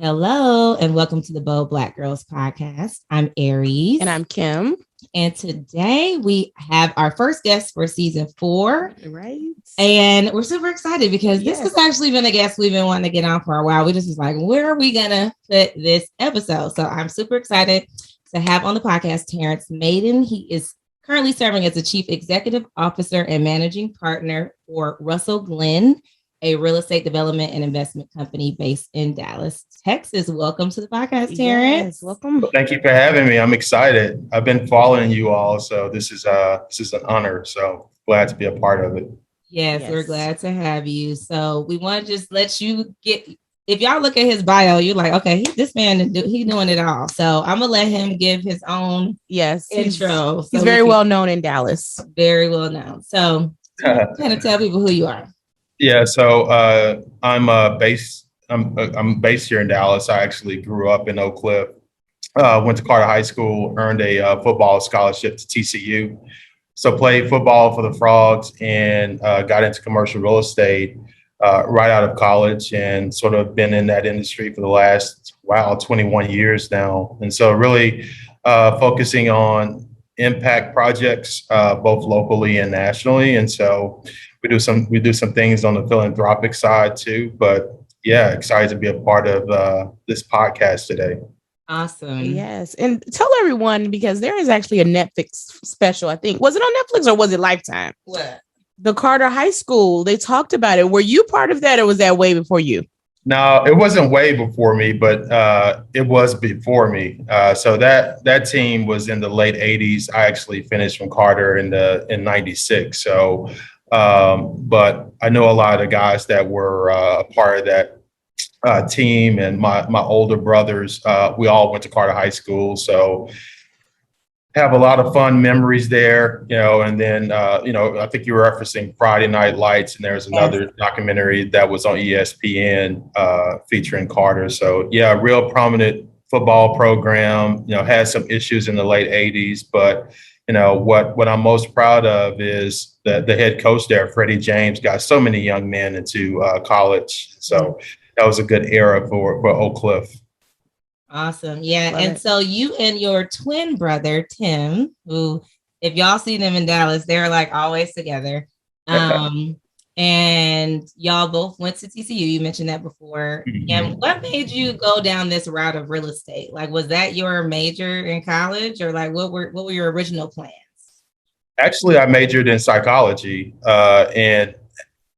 Hello, and welcome to the Bold Black Girls podcast. I'm Aries. And I'm Kim. And today we have our first guest for season 4. Right. And we're super excited because this has actually been a guest we've been wanting to get on for a while. We just was like, where are we going to put this episode? So I'm super excited to have on the podcast Terrence Maiden. He is currently serving as the Chief Executive Officer and Managing Partner for Russell Glenn, a real estate development and investment company based in Dallas, Texas. Welcome to the podcast, Terrence. Yes, welcome. Well, thank you for having me. I'm excited. I've been following you all, so this is an honor. So glad to be a part of it. Yes, we're glad to have you. So we want to just let you get. If y'all look at his bio, you're like, okay, this man, he's doing it all. So I'm gonna let him give his own intro. He's very well known in Dallas. Very well known. So kind of tell people who you are. Yeah, so I'm based here in Dallas. I actually grew up in Oak Cliff. Went to Carter High School, earned a football scholarship to TCU. So played football for the Frogs and got into commercial real estate right out of college, and sort of been in that industry for the last 21 years now. And so really focusing on impact projects both locally and nationally. And so we do some things on the philanthropic side too, but yeah, excited to be a part of this podcast today. Awesome. Yes. And tell everyone, because there is actually a Netflix special, I think. Was it on Netflix or was it Lifetime? What? The Carter High School, they talked about it. Were you part of that or was that way before you? No, it wasn't way before me, but it was before me. So that team was in the late 80s. I actually finished from Carter in 96. So but I know a lot of the guys that were a part of that team, and my older brothers, we all went to Carter High School. So have a lot of fun memories there, and then, I think you were referencing Friday Night Lights, and there's another documentary that was on ESPN featuring Carter. So yeah, real prominent football program, had some issues in the late 80s, but what I'm most proud of is that the head coach there, Freddie James, got so many young men into college. So that was a good era for Oak Cliff. Awesome. Yeah. So you and your twin brother, Tim, who, if y'all see them in Dallas, they're like always together. And y'all both went to TCU. You mentioned that before. Mm-hmm. And what made you go down this route of real estate? Like, was that your major in college, or like what were your original plans? Actually, I majored in psychology and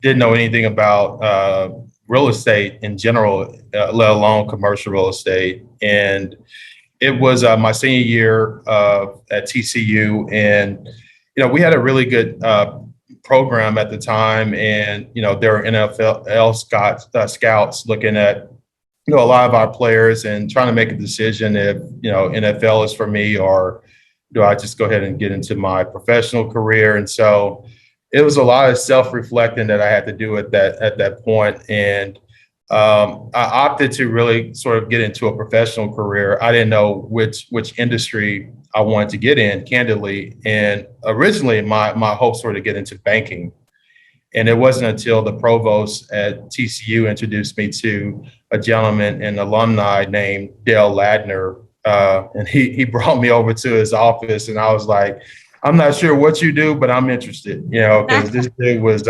didn't know anything about real estate in general, let alone commercial real estate. And it was my senior year at TCU, and we had a really good program at the time, and there were NFL scouts looking at a lot of our players and trying to make a decision if NFL is for me, or do I just go ahead and get into my professional career. And so it was a lot of self-reflecting that I had to do at that point. And I opted to really sort of get into a professional career. I didn't know which industry I wanted to get in, candidly. And originally my hopes were to get into banking. And it wasn't until the provost at TCU introduced me to a gentleman, an alumni named Dale Ladner. And he brought me over to his office, and I was like, I'm not sure what you do, but I'm interested, because this dude was,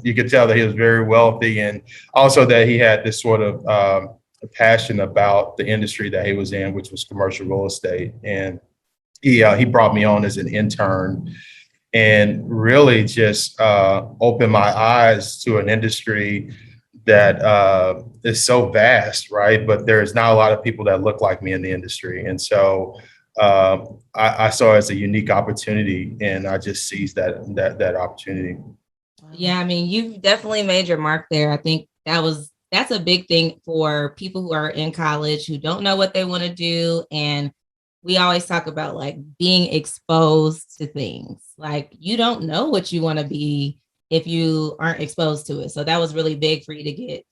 you could tell that he was very wealthy, and also that he had this sort of passion about the industry that he was in, which was commercial real estate. And he brought me on as an intern and really just opened my eyes to an industry that is so vast, right? But there's not a lot of people that look like me in the industry. And so I saw it as a unique opportunity, and I just seized that opportunity. Yeah, I mean, you've definitely made your mark there. I think that's a big thing for people who are in college who don't know what they want to do. And we always talk about like being exposed to things. Like, you don't know what you want to be if you aren't exposed to it. So that was really big for you to get,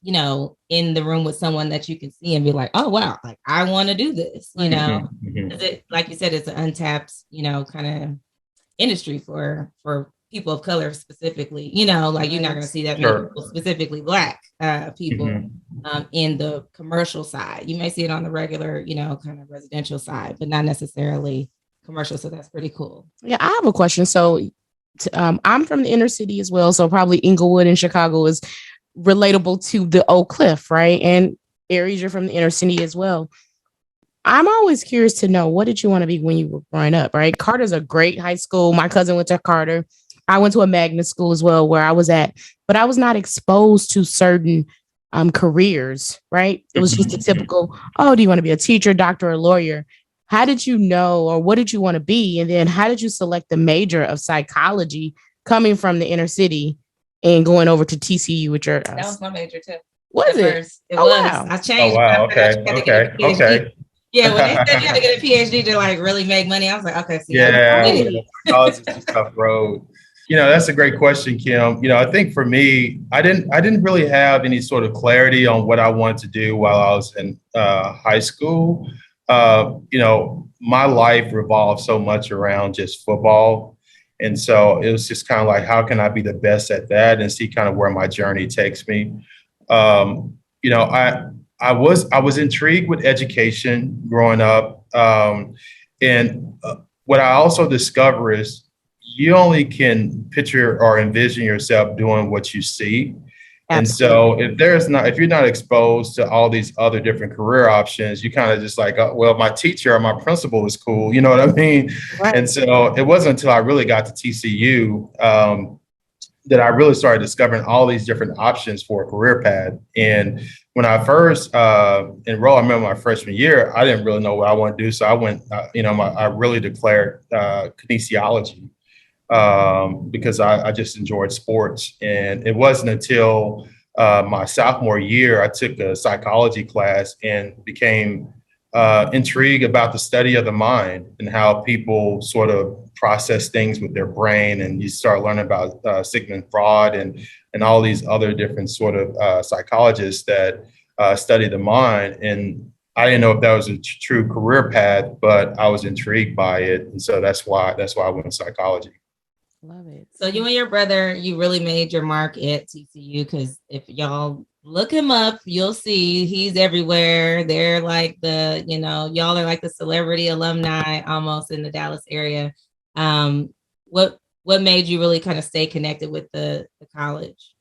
in the room with someone that you can see and be like, oh, wow, like I want to do this, Mm-hmm. It, like you said, it's an untapped, kind of industry for people of color specifically, like you're not going to see that many people, specifically Black people. Mm-hmm. in the commercial side. You may see it on the regular, kind of residential side, but not necessarily commercial. So that's pretty cool. Yeah, I have a question. So I'm from the inner city as well. So probably Inglewood in Chicago is relatable to the Oak Cliff, right? And Aries, you're from the inner city as well. I'm always curious to know, what did you want to be when you were growing up, right? Carter's a great high school. My cousin went to Carter. I went to a magnet school as well where I was at, but I was not exposed to certain careers, right? It was just a typical, oh, do you want to be a teacher, doctor, or lawyer? How did you know, or what did you want to be? And then how did you select the major of psychology coming from the inner city and going over to TCU with your. That was my major too. Was it? First. It was. Wow. I changed. Oh, wow. Okay. Okay. Yeah, when they said you had to get a PhD to like really make money, I was like, okay, see, yeah, college is a tough road. That's a great question, Kim. I think for me, I didn't really have any sort of clarity on what I wanted to do while I was in high school. My life revolved so much around just football. And so it was just kind of like, how can I be the best at that and see kind of where my journey takes me? I was intrigued with education growing up. And what I also discover is you only can picture or envision yourself doing what you see. Absolutely. And so if you're not exposed to all these other different career options, you kind of just like, well, my teacher or my principal is cool. You know what I mean? Right. And so it wasn't until I really got to TCU that I really started discovering all these different options for a career path. And when I first enrolled, I remember my freshman year, I didn't really know what I wanted to do. So I went, I really declared kinesiology because I just enjoyed sports. And it wasn't until my sophomore year, I took a psychology class and became intrigued about the study of the mind and how people sort of process things with their brain. And you start learning about Sigmund Freud and all these other different sort of psychologists that study the mind. And I didn't know if that was a true career path, but I was intrigued by it. And so that's why I went to psychology. Love it. So you and your brother, you really made your mark at TCU, because if y'all look him up, you'll see he's everywhere. They're like y'all are like the celebrity alumni almost in the Dallas area. What made you really kind of stay connected with the college?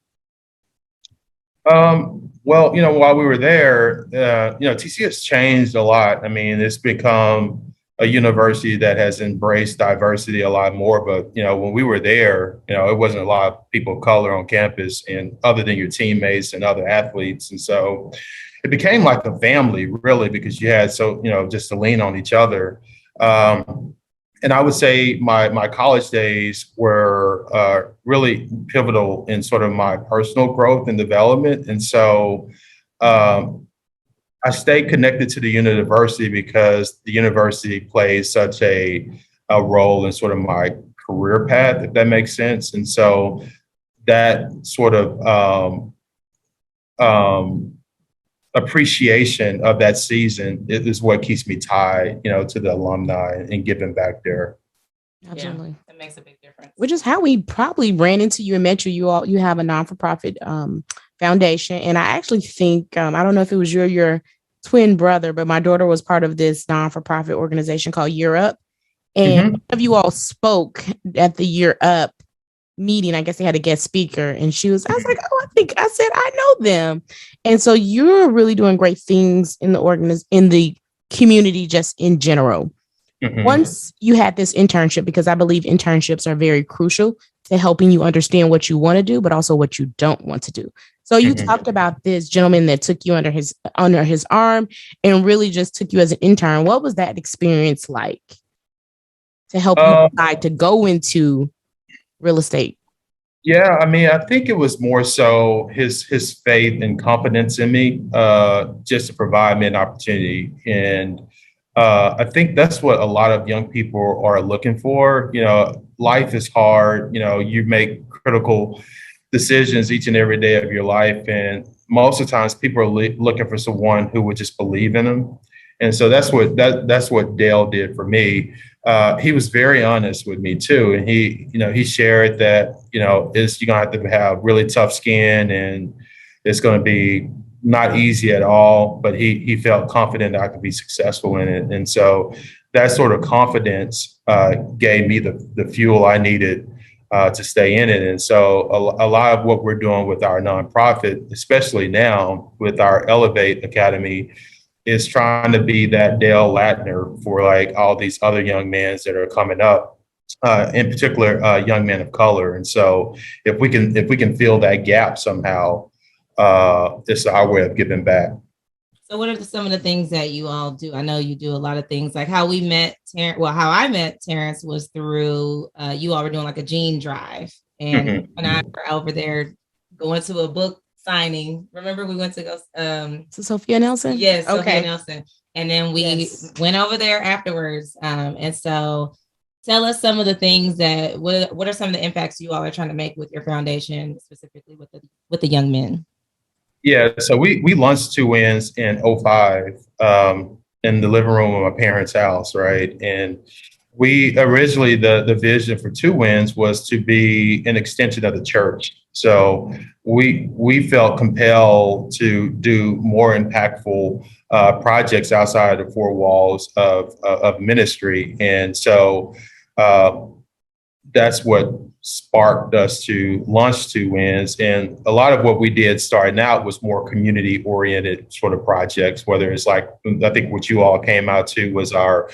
Well, while we were there, TCU has changed a lot. I mean, it's become a university that has embraced diversity a lot more. But, when we were there, it wasn't a lot of people of color on campus, and other than your teammates and other athletes. And so it became like a family, really, because you had just to lean on each other. And I would say my college days were really pivotal in sort of my personal growth and development. And so I stayed connected to the university because the university plays such a role in sort of my career path, if that makes sense. And so that sort of appreciation of that season is what keeps me tied, to the alumni and giving back there. Absolutely. Yeah, that makes a big difference. Which is how we probably ran into you and met you. You have a non-for-profit foundation. And I actually think, I don't know if it was your twin brother, but my daughter was part of this non-for-profit organization called Year Up. And one of you all spoke at the Year Up meeting. I guess they had a guest speaker, and I was like, I know them. And so you're really doing great things in the community, just in general. Once you had this internship, because I believe internships are very crucial to helping you understand what you want to do, but also what you don't want to do. So you talked about this gentleman that took you under his arm and really just took you as an intern. What was that experience like to help you decide to go into real estate? Yeah, I mean, I think it was more so his faith and confidence in me, just to provide me an opportunity. And I think that's what a lot of young people are looking for. Life is hard. You make critical decisions each and every day of your life. And most of the times people are looking for someone who would just believe in them. And so that's what Dale did for me. He was very honest with me too. And he shared that, you're going to have really tough skin, and it's going to be not easy at all, but he felt confident that I could be successful in it. And so that sort of confidence gave me the fuel I needed to stay in it. And so a lot of what we're doing with our nonprofit, especially now with our Elevate Academy, is trying to be that Dale Latner for like all these other young men that are coming up, in particular, young men of color. And so if we can fill that gap somehow, this is our way of giving back. So what are some of the things that you all do? I know you do a lot of things, like how we met how I met Terrence was through you all were doing like a gene drive, and Mm-hmm. when I were over there going to a book signing. Remember we went to go to Sophia Nelson? Yes, okay. Sophia Nelson. And then we went over there afterwards. And so tell us some of the things that what are some of the impacts you all are trying to make with your foundation, specifically with the young men? Yeah, so we launched Two Wins in '05 in the living room of my parents' house, right? And we originally the vision for Two Wins was to be an extension of the church. So we felt compelled to do more impactful projects outside the four walls of ministry, and so that's what sparked us to launch Two Wins. And a lot of what we did starting out was more community oriented sort of projects, whether it's like, I think what you all came out to was our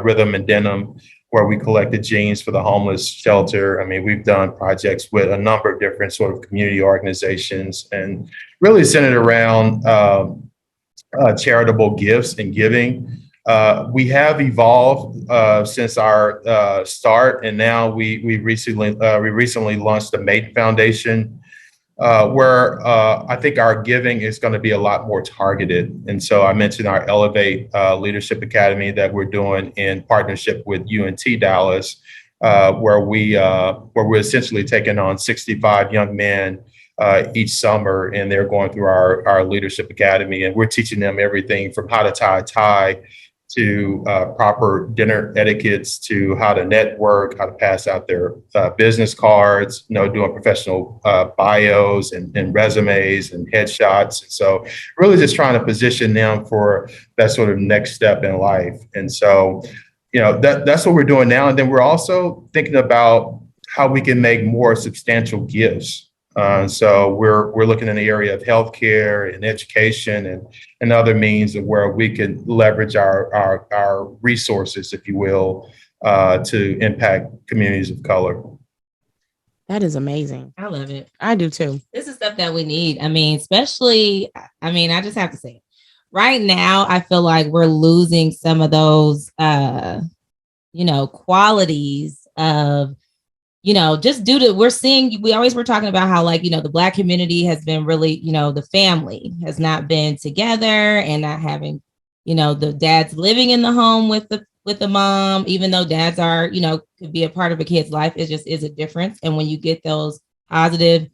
Rhythm and Denim, where we collected jeans for the homeless shelter. I mean, we've done projects with a number of different sort of community organizations and really centered around charitable gifts and giving. We have evolved since our start, and now we recently launched the Maiden Foundation, where I think our giving is going to be a lot more targeted. And so I mentioned our Elevate Leadership Academy that we're doing in partnership with UNT Dallas, where we're essentially taking on 65 young men each summer, and they're going through our leadership academy, and we're teaching them everything from how to tie a tie to proper dinner etiquettes, to how to network, how to pass out their business cards, doing professional bios and resumes and headshots. And so really just trying to position them for that sort of next step in life. And so, that's what we're doing now. And then we're also thinking about how we can make more substantial gifts. So we're looking in the area of healthcare and education and other means of where we can leverage our resources, if you will, to impact communities of color. That is amazing. I love it. I do too. This is stuff that we need. I mean, especially, I just have to say it. Right now, I feel like we're losing some of those, qualities of, just due to, we always were talking about how, like, the Black community has been really, the family has not been together and not having, the dads living in the home with the mom, even though dads are, could be a part of a kid's life. It just is a difference. And when you get those positive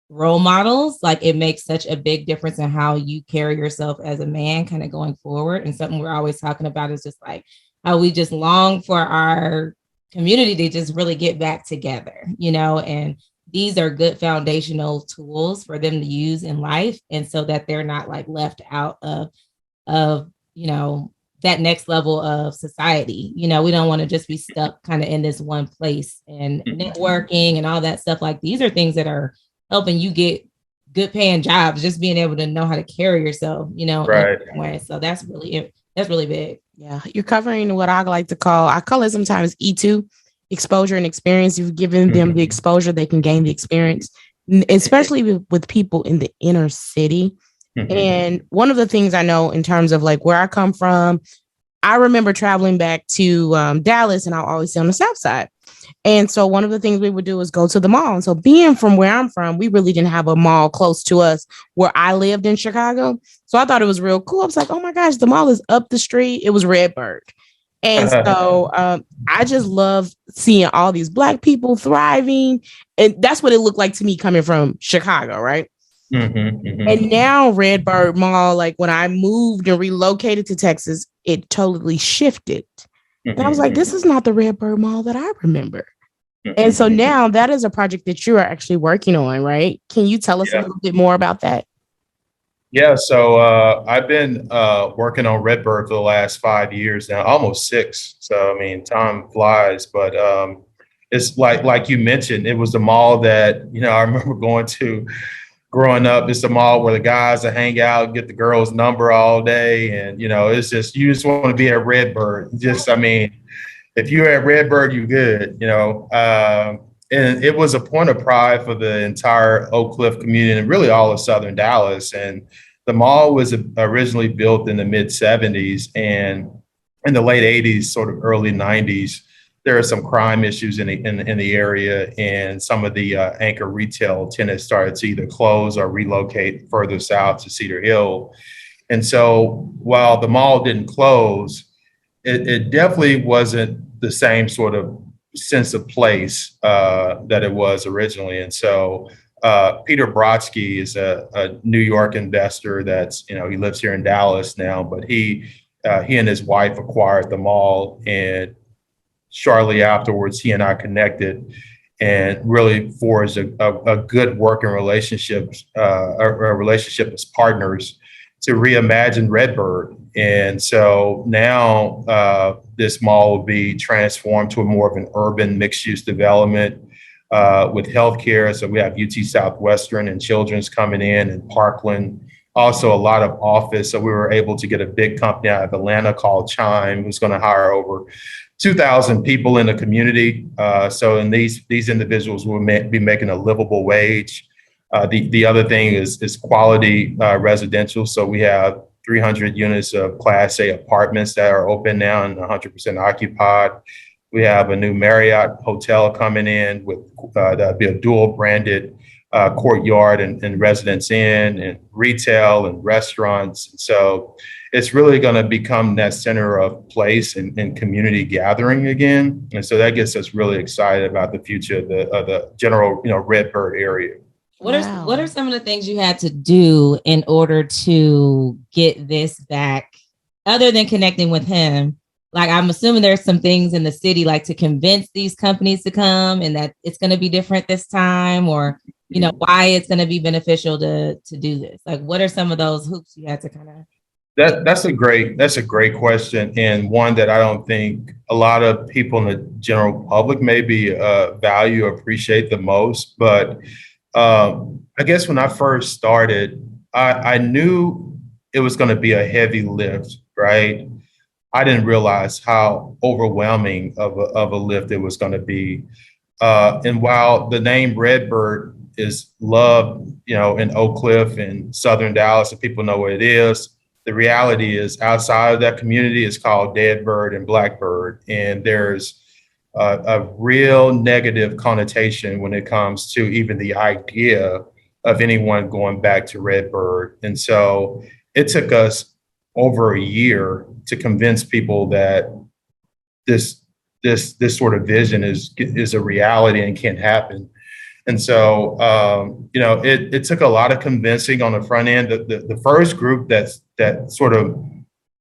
role models, like, it makes such a big difference in how you carry yourself as a man kind of going forward. And something we're always talking about is just like how we just long for our community to just really get back together, and these are good foundational tools for them to use in life. And so that they're not like left out of, that next level of society. We don't want to just be stuck kind of in this one place, and networking and all that stuff. Like, these are things that are helping you get good paying jobs, just being able to know how to carry yourself, right. in a different way. So that's really big. Yeah, you're covering what I like to call, I call it sometimes E2, exposure and experience. You've given them the exposure, they can gain the experience, especially with people in the inner city. And one of the things I know in terms of like where I come from, I remember traveling back to Dallas, and I'll always stay on the South Side. And so one of the things we would do is go to the mall. And so being from where I'm from, we really didn't have a mall close to us where I lived in Chicago. So I thought it was real cool. I was like, oh my gosh, the mall is up the street. It was Redbird. And so I just love seeing all these Black people thriving. And that's what it looked like to me coming from Chicago, right? And now Redbird Mall, like when I moved and relocated to Texas, it totally shifted. And I was like, this is not the Redbird Mall that I remember. And so now that is a project that you are actually working on, right? Can you tell us a little bit more about that? Yeah, so I've been working on Redbird for the last 5 years now, almost six. So I mean, time flies. But it's like you mentioned, it was the mall that I remember going to growing up. It's the mall where the guys that hang out, get the girl's number all day, and it's just you just want to be at Redbird. Just I mean, if you're at Redbird, you're good. And it was a point of pride for the entire Oak Cliff community and really all of Southern Dallas. And the mall was originally built in the mid 70s, and in the late 80s, sort of early 90s, there are some crime issues in the area, and some of the anchor retail tenants started to either close or relocate further south to Cedar Hill. And so while the mall didn't close, it definitely wasn't the same sort of sense of place that it was originally. And so Peter Brodsky is a New York investor that's, he lives here in Dallas now, but he and his wife acquired the mall, and shortly afterwards, he and I connected and really forged a good working relationship, a relationship as partners to reimagine Redbird. And so now this mall will be transformed to a more of an urban mixed-use development with healthcare. So we have UT Southwestern and Children's coming in, and Parkland. Also a lot of office. So we were able to get a big company out of Atlanta called Chime, who's going to hire over 2,000 people in the community. So and these individuals will be making a livable wage. The other thing is quality residential. So we have 300 units of Class A apartments that are open now and 100% occupied. We have a new Marriott hotel coming in with that'll be a dual branded courtyard and residence inn and retail and restaurants. So it's really going to become that center of place and community gathering again. And so that gets us really excited about the future of the general, Redbird area. What are some of the things you had to do in order to get this back, other than connecting with him? Like, I'm assuming there's some things in the city, like to convince these companies to come and that it's going to be different this time, or, why it's going to be beneficial to do this. Like, what are some of those hoops you had to kind of... That's a great question, and one that I don't think a lot of people in the general public maybe value or appreciate the most. But I guess when I first started, I knew it was going to be a heavy lift, right? I didn't realize how overwhelming of a lift it was going to be. And while the name Redbird is loved, in Oak Cliff and Southern Dallas, and people know what it is, the reality is outside of that community, it's called Deadbird and Blackbird. And there's a real negative connotation when it comes to even the idea of anyone going back to Redbird. And so it took us over a year to convince people that this sort of vision is a reality and can happen. And so, it took a lot of convincing on the front end. The first group that sort of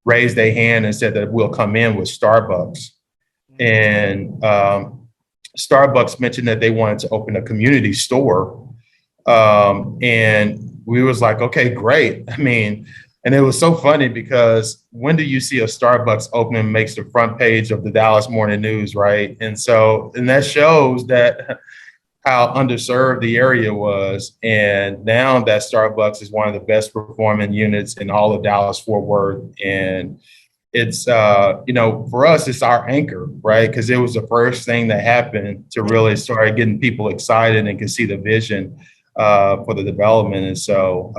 raised their hand and said that we'll come in was Starbucks. And Starbucks mentioned that they wanted to open a community store. And we was like, okay, great. I mean, and it was so funny because when do you see a Starbucks opening makes the front page of the Dallas Morning News, right? And that shows that how underserved the area was. And now that Starbucks is one of the best performing units in all of Dallas Fort Worth. And it's, for us, it's our anchor, right? Because it was the first thing that happened to really start getting people excited and can see the vision for the development. And so,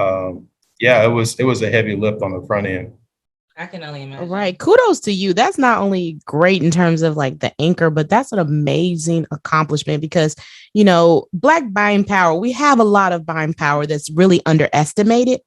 it was a heavy lift on the front end. I can only imagine. Right. Kudos to you. That's not only great in terms of like the anchor, but that's an amazing accomplishment because, Black buying power, we have a lot of buying power that's really underestimated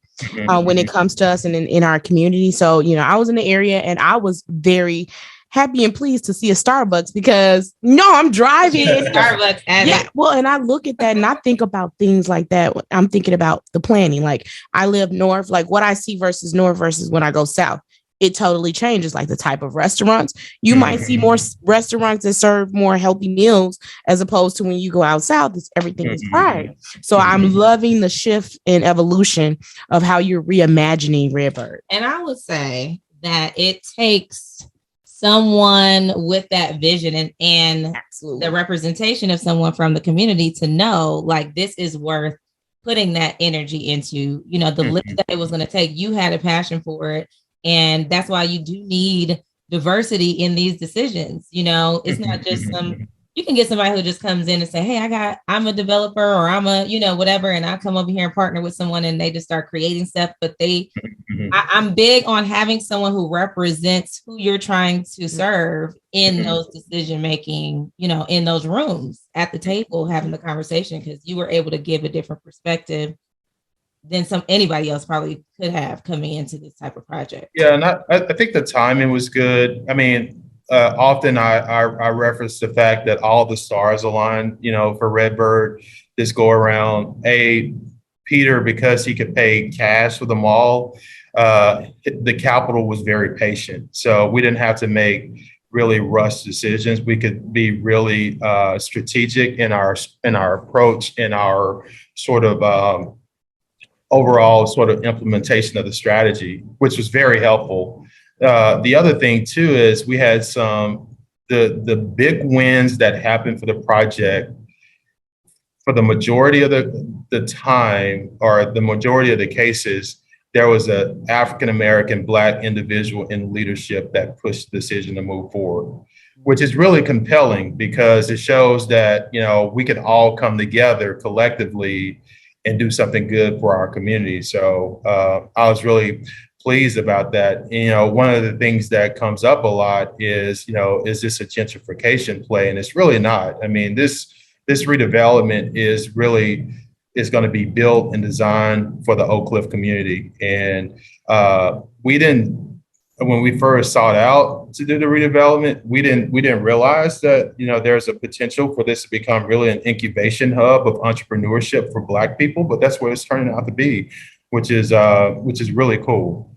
when it comes to us and in our community. So, I was in the area and I was very happy and pleased to see a Starbucks because I'm driving. Starbucks. Yeah. Well, and I look at that and I think about things like that. I'm thinking about the planning. Like I live north, like what I see versus north versus when I go south. it totally changes, like the type of restaurants. You might see more Mhm. restaurants that serve more healthy meals as opposed to when you go out south, everything is fried. Mhm. So I'm Mhm. loving the shift and evolution of how you're reimagining Redbird. And I would say that it takes someone with that vision and the Absolutely. representation of someone from the community to know like this is worth putting that energy into, the lift Mhm. that it was going to take. You had a passion for it. And that's why you do need diversity in these decisions. It's not just Mhm. you can get somebody who just comes in and say, hey, I'm a developer or I'm a, whatever. And I come over here and partner with someone and they just start creating stuff, but Mhm. I'm big on having someone who represents who you're trying to serve in Mhm. those decision making, in those rooms at the table, having the conversation, because you were able to give a different perspective than anybody else probably could have coming into this type of project. Yeah, and I think the timing was good. I mean, often I reference the fact that all the stars aligned, for Redbird this go around. Peter, because he could pay cash for the mall, the capital was very patient. So we didn't have to make really rushed decisions. We could be really strategic in our approach, in our sort of overall sort of implementation of the strategy, which was very helpful. The other thing too is we had the big wins that happened for the project for the majority of the time, or the majority of the cases. There was an African American Black individual in leadership that pushed the decision to move forward, which is really compelling because it shows that we can all come together collectively and do something good for our community. So I was really pleased about that. One of the things that comes up a lot is this a gentrification play? And it's really not. I mean, this redevelopment is going to be built and designed for the Oak Cliff community. And we didn't, when we first sought out to do the redevelopment, we didn't realize that there's a potential for this to become really an incubation hub of entrepreneurship for Black people. But that's what it's turning out to be, which is really cool.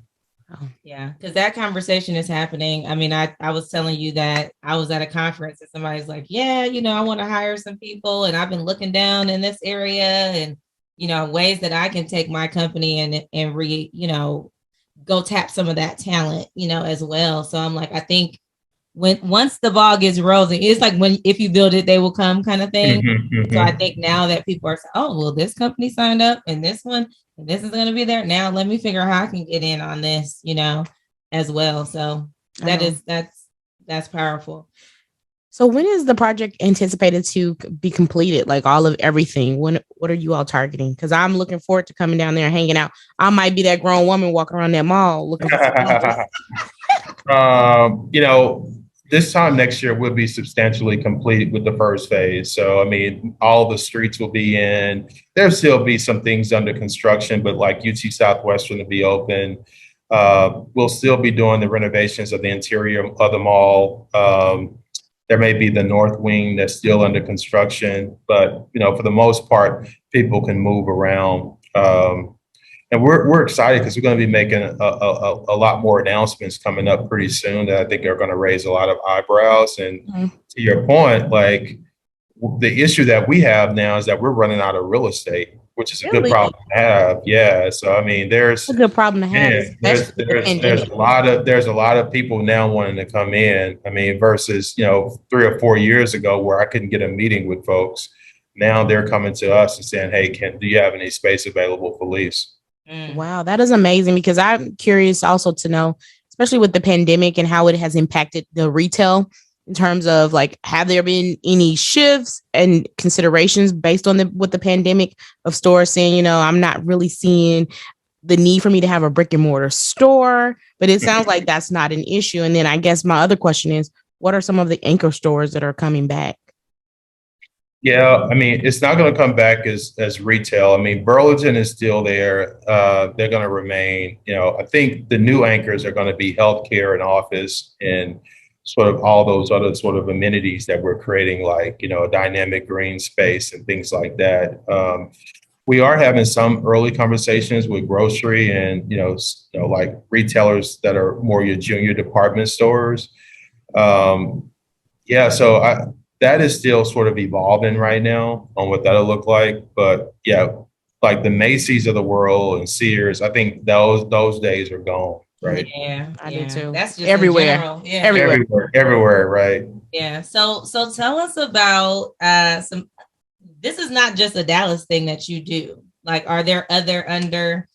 Yeah, because that conversation is happening. I mean, I was telling you that I was at a conference and somebody's like, yeah, I want to hire some people and I've been looking down in this area and, ways that I can take my company and go tap some of that talent, as well. So I'm like, I think once the ball gets rolling, it's like when if you build it, they will come kind of thing. Mhm, So I mhm. think now that people are saying, oh, well, this company signed up and this one, and this is going to be there. Now let me figure out how I can get in on this, as well. So I know. that's powerful. So when is the project anticipated to be completed? Like all of everything. What are you all targeting? Because I'm looking forward to coming down there and hanging out. I might be that grown woman walking around that mall looking for some deals. Um, you know, this time next year we'll be substantially complete with the first phase. So, I mean, all the streets will be in. There'll still be some things under construction, but like UT Southwestern will be open. We'll still be doing the renovations of the interior of the mall. There may be the north wing that's still under construction, but for the most part, people can move around. And we're excited because we're going to be making a lot more announcements coming up pretty soon that I think are going to raise a lot of eyebrows. And Mhm. to your point, like the issue that we have now is that we're running out of real estate, which is a good Really? problem to have. Yeah. So I mean, A good problem to have, man, especially with the pandemic. there's a lot of people now wanting to come in. I mean, versus 3 or 4 years ago where I couldn't get a meeting with folks. Now they're coming to us and saying, "Hey, do you have any space available for lease?" Mm. Wow, that is amazing because I'm curious also to know, especially with the pandemic and how it has impacted the retail in terms of like, have there been any shifts and considerations based on the pandemic of stores saying, I'm not really seeing the need for me to have a brick and mortar store, but it sounds like that's not an issue. And then I guess my other question is, what are some of the anchor stores that are coming back? Yeah, I mean, it's not going to come back as retail. I mean, Burlington is still there. They're going to remain. I think the new anchors are going to be healthcare and office and sort of all those other sort of amenities that we're creating, like a dynamic green space and things like that. We are having some early conversations with grocery and like retailers that are more your junior department stores. Um, yeah, so that is still sort of evolving right now on what that'll look like. But yeah, like the Macy's of the world and Sears, I think those days are gone, right? Yeah, I do too. That's just in Everywhere. general. Yeah. Everywhere. Everywhere, right? Yeah. So tell us about some. This is not just a Dallas thing that you do. Like, are there other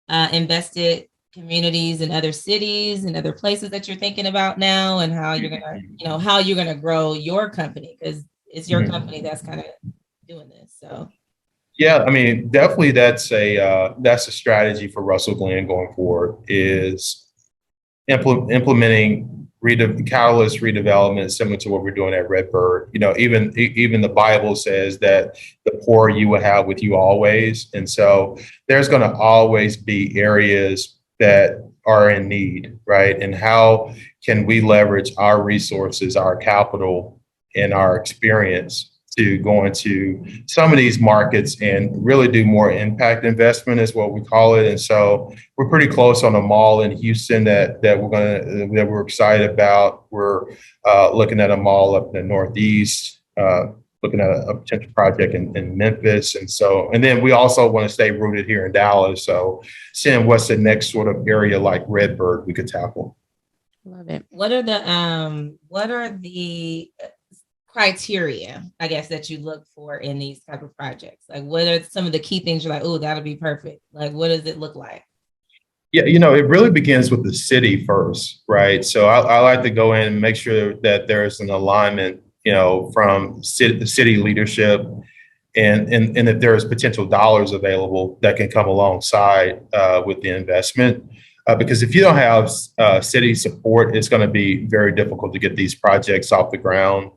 invested communities in other cities and other places that you're thinking about now, and how you're gonna grow your company, because it's your company that's kind of doing this. So Yeah, I mean, definitely that's a strategy for Russell Glenn going forward is implementing catalyst redevelopment similar to what we're doing at Redbird. Even the Bible says that the poor you will have with you always, and so there's going to always be areas that are in need, right? And how can we leverage our resources, our capital, and our experience to go into some of these markets and really do more impact investment is what we call it. And so we're pretty close on a mall in Houston that we're excited about. We're looking at a mall up in the Northeast, looking at a potential project in Memphis. And then we also want to stay rooted here in Dallas. So seeing what's the next sort of area like Redbird we could tackle. Love it. what are the criteria, I guess, that you look for in these type of projects? Like, what are some of the key things you're like, oh, that'll be perfect? Like, what does it look like? Yeah, it really begins with the city first, right? So I like to go in and make sure that there's an alignment, from city leadership, and that there's potential dollars available that can come alongside with the investment. Because if you don't have city support, it's going to be very difficult to get these projects off the ground.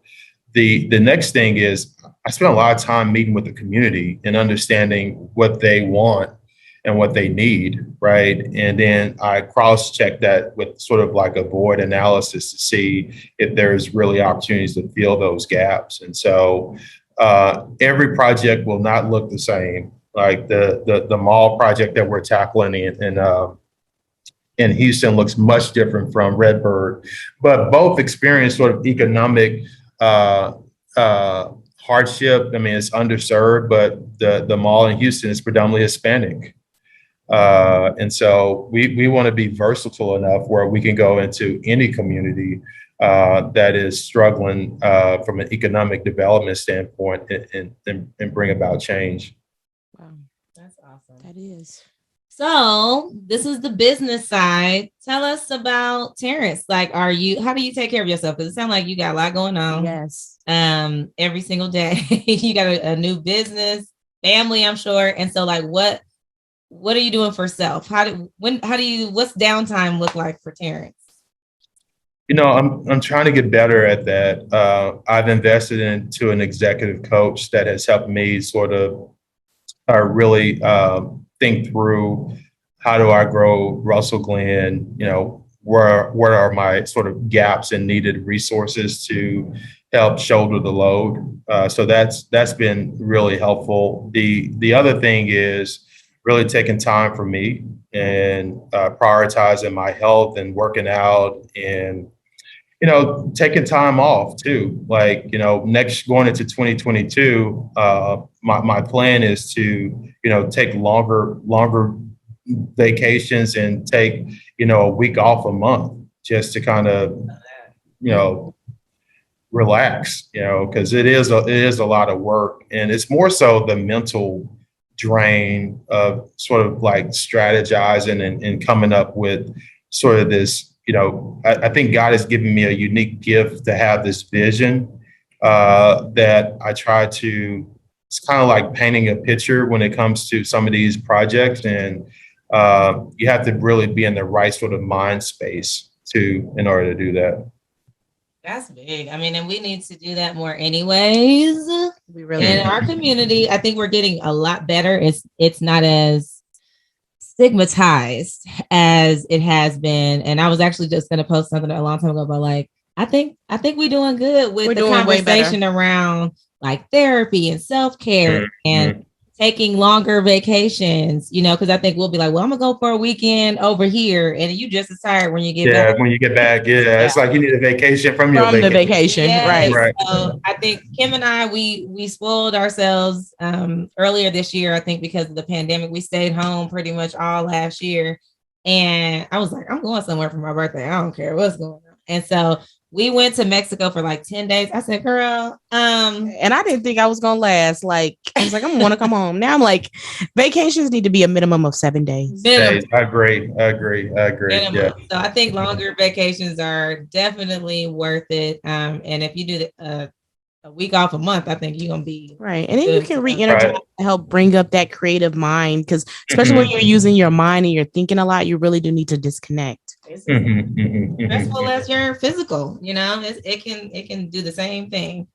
The next thing is I spend a lot of time meeting with the community and understanding what they want and what they need, right? And then I cross-check that with sort of like a void analysis to see if there's really opportunities to fill those gaps. And so every project will not look the same. Like the mall project that we're tackling in Houston looks much different from Redbird, but both experience sort of economic hardship. I mean, it's underserved, but the mall in Houston is predominantly Hispanic. And so we want to be versatile enough where we can go into any community that is struggling from an economic development standpoint and bring about change. Wow, that's awesome. That is. So this is the business side. Tell us about Terrence. Like, how do you take care of yourself? Because it sounds like you got a lot going on. Yes. Every single day you got a new business, family, I'm sure. And so, like, what are you doing for self? What's downtime look like for Terrence? I'm trying to get better at that. I've invested into an executive coach that has helped me sort of really think through how do I grow Russell Glenn, where are my sort of gaps and needed resources to help shoulder the load. So that's been really helpful. The other thing is really taking time for me and prioritizing my health and working out and taking time off too. Like, next going into 2022, my plan is to, take longer vacations and take, a week off a month just to kind of, relax, because it is a lot of work. And it's more so the mental drain of sort of like strategizing and coming up with sort of this, I think God has given me a unique gift to have this vision that I try to, it's kind of like painting a picture when it comes to some of these projects. And you have to really be in the right sort of mind space in order to do that. That's big. I mean, and we need to do that more anyways. We really in our community. I think we're getting a lot better. It's not as stigmatized as it has been. And I was actually just going to post something a long time ago about like, I think we're doing good with the conversation around like therapy and self-care and taking longer vacations, because I think we'll be like, well, I'm gonna go for a weekend over here, and you just as tired when you get back. Yeah, when you get back, yeah, it's like you need a vacation from your the vacation. vacation, Yes. right? Right. So I think Kim and I, we spoiled ourselves earlier this year. I think because of the pandemic, we stayed home pretty much all last year, and I was like, I'm going somewhere for my birthday. I don't care what's going on. And so we went to Mexico for like 10 days. I said, girl, and I didn't think I was gonna last. Like, I was like, I want to come home. Now I'm like, vacations need to be a minimum of 7 days. minimum. I agree. Minimum. Yeah. So I think longer vacations are definitely worth it. And if you do a week off a month, I think you're gonna be right. And then you good. can re-energize Right. to help bring up that creative mind. Because especially when you're using your mind and you're thinking a lot, you really do need to disconnect. Stressful as your physical, it can do the same thing.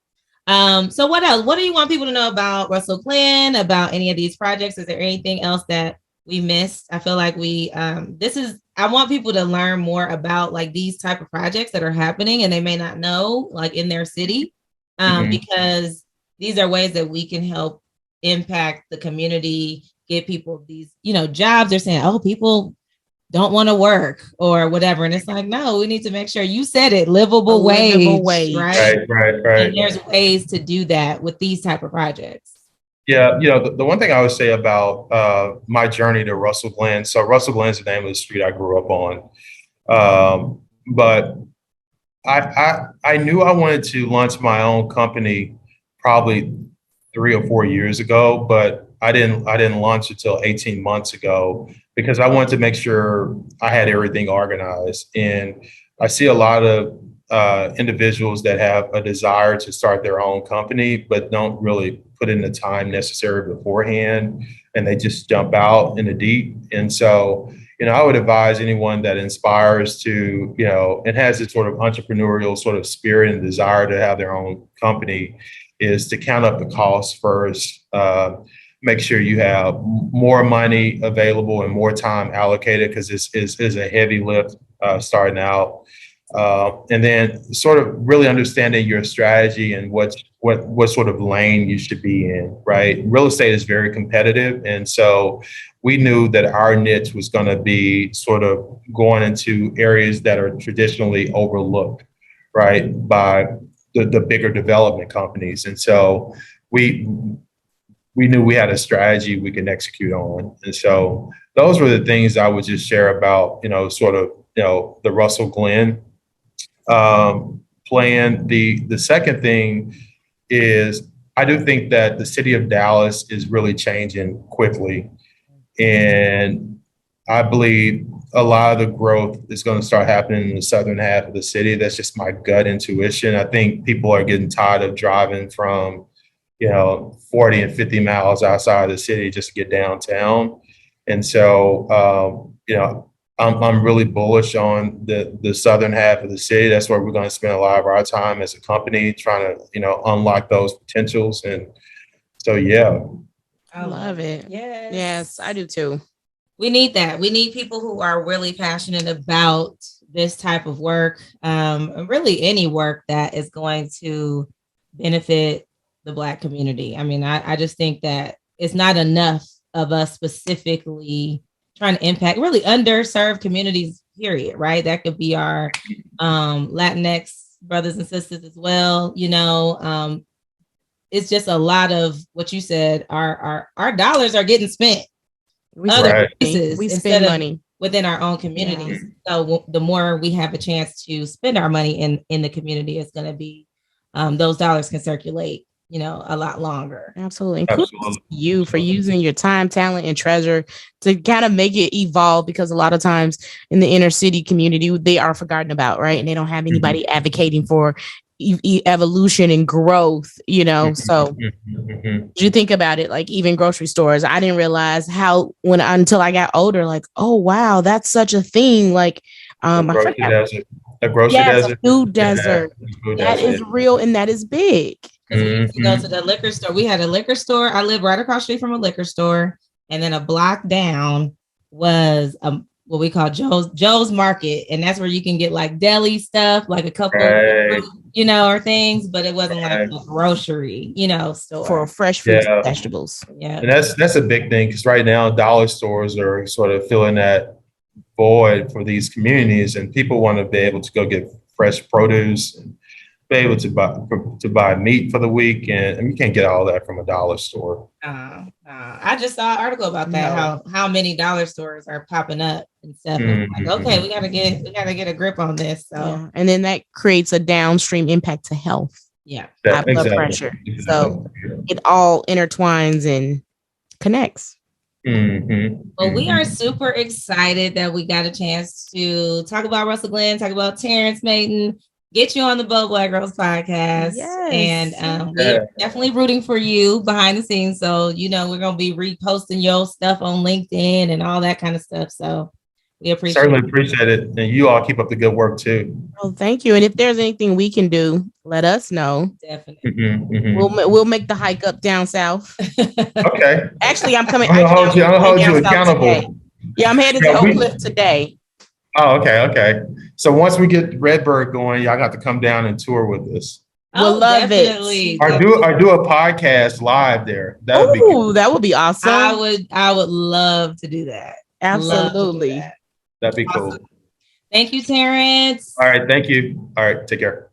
So what else? What do you want people to know about Russell Glenn, about any of these projects? Is there anything else that we missed? I feel like I want people to learn more about like these type of projects that are happening and they may not know like in their city, because these are ways that we can help impact the community, get people these, jobs. They're saying, oh, people don't want to work or whatever. And it's like, no, we need to make sure you said it, livable wage, right? Right. And there's ways to do that with these type of projects. Yeah, the one thing I would say about my journey to Russell Glenn. So Russell Glenn is the name of the street I grew up on, but I knew I wanted to launch my own company probably 3 or 4 years ago, but I didn't launch until 18 months ago because I wanted to make sure I had everything organized. And I see a lot of individuals that have a desire to start their own company, but don't really put in the time necessary beforehand, and they just jump out in the deep. And so, I would advise anyone that inspires to, and has this sort of entrepreneurial sort of spirit and desire to have their own company is to count up the costs first. Make sure you have more money available and more time allocated because this is a heavy lift starting out. And then sort of really understanding your strategy and what sort of lane you should be in, right? Real estate is very competitive. And so we knew that our niche was going to be sort of going into areas that are traditionally overlooked, right, by the bigger development companies. And so we knew we had a strategy we can execute on. And so those were the things I would just share about, sort of, the Russell Glenn plan. The second thing is I do think that the city of Dallas is really changing quickly. And I believe a lot of the growth is going to start happening in the southern half of the city. That's just my gut intuition. I think people are getting tired of driving from 40 and 50 miles outside of the city just to get downtown. And so, I'm really bullish on the southern half of the city. That's where we're going to spend a lot of our time as a company trying to, unlock those potentials. And so, yeah. I love it. Yes, I do too. We need that. We need people who are really passionate about this type of work, really any work that is going to benefit the Black community. I mean, I just think that it's not enough of us specifically trying to impact really underserved communities, period, right? That could be our Latinx brothers and sisters as well. It's just a lot of what you said. Our dollars are getting spent other places we spend money within our own communities. Yeah. So the more we have a chance to spend our money in the community, it's going to be those dollars can circulate a lot longer. Absolutely. And kudos to you for using your time, talent, and treasure to kind of make it evolve, because a lot of times in the inner city community, they are forgotten about, right? And they don't have anybody advocating for evolution and growth, So you think about it, like even grocery stores, I didn't realize how until I got older, like, oh, wow, that's such a thing. Like, a grocery desert. Food desert. That is real and that is big. Because we used to go to the liquor store. We had a liquor store. I lived right across the street from a liquor store. And then a block down was what we call Joe's Market, and that's where you can get like deli stuff, like a couple of Right. or things, but it wasn't like a grocery, store for fresh fruits and Yeah. vegetables. Yeah, And that's a big thing because right now dollar stores are sort of filling that void for these communities, and people want to be able to go get fresh produce and be able to buy meat for the week, and you can't get all that from a dollar store. I just saw an article about that. How many dollar stores are popping up and stuff. And I'm like, okay, we gotta get a grip on this. So yeah. And then that creates a downstream impact to health. Yeah, high blood pressure. So it all intertwines and connects. Well, we are super excited that we got a chance to talk about Russell Glenn, talk about Terrence Maiden, get you on the Bold Black Girls podcast. Yes. And we're definitely rooting for you behind the scenes. So, we're going to be reposting your stuff on LinkedIn and all that kind of stuff. So we Certainly appreciate it. And you all keep up the good work too. Well, thank you. And if there's anything we can do, let us know. Definitely. We'll make the hike up down south. Okay. Actually, I'm coming. I'm gonna hold you accountable. Today. Yeah, I'm headed to Oak Cliff today. Oh, okay. So once we get Redbird going, y'all got to come down and tour with us. We'll love it. Or do a podcast live there. That would be cool. That would be awesome. I would love to do that. Absolutely. That'd be cool. Thank you, Terrence. All right. Thank you. All right. Take care.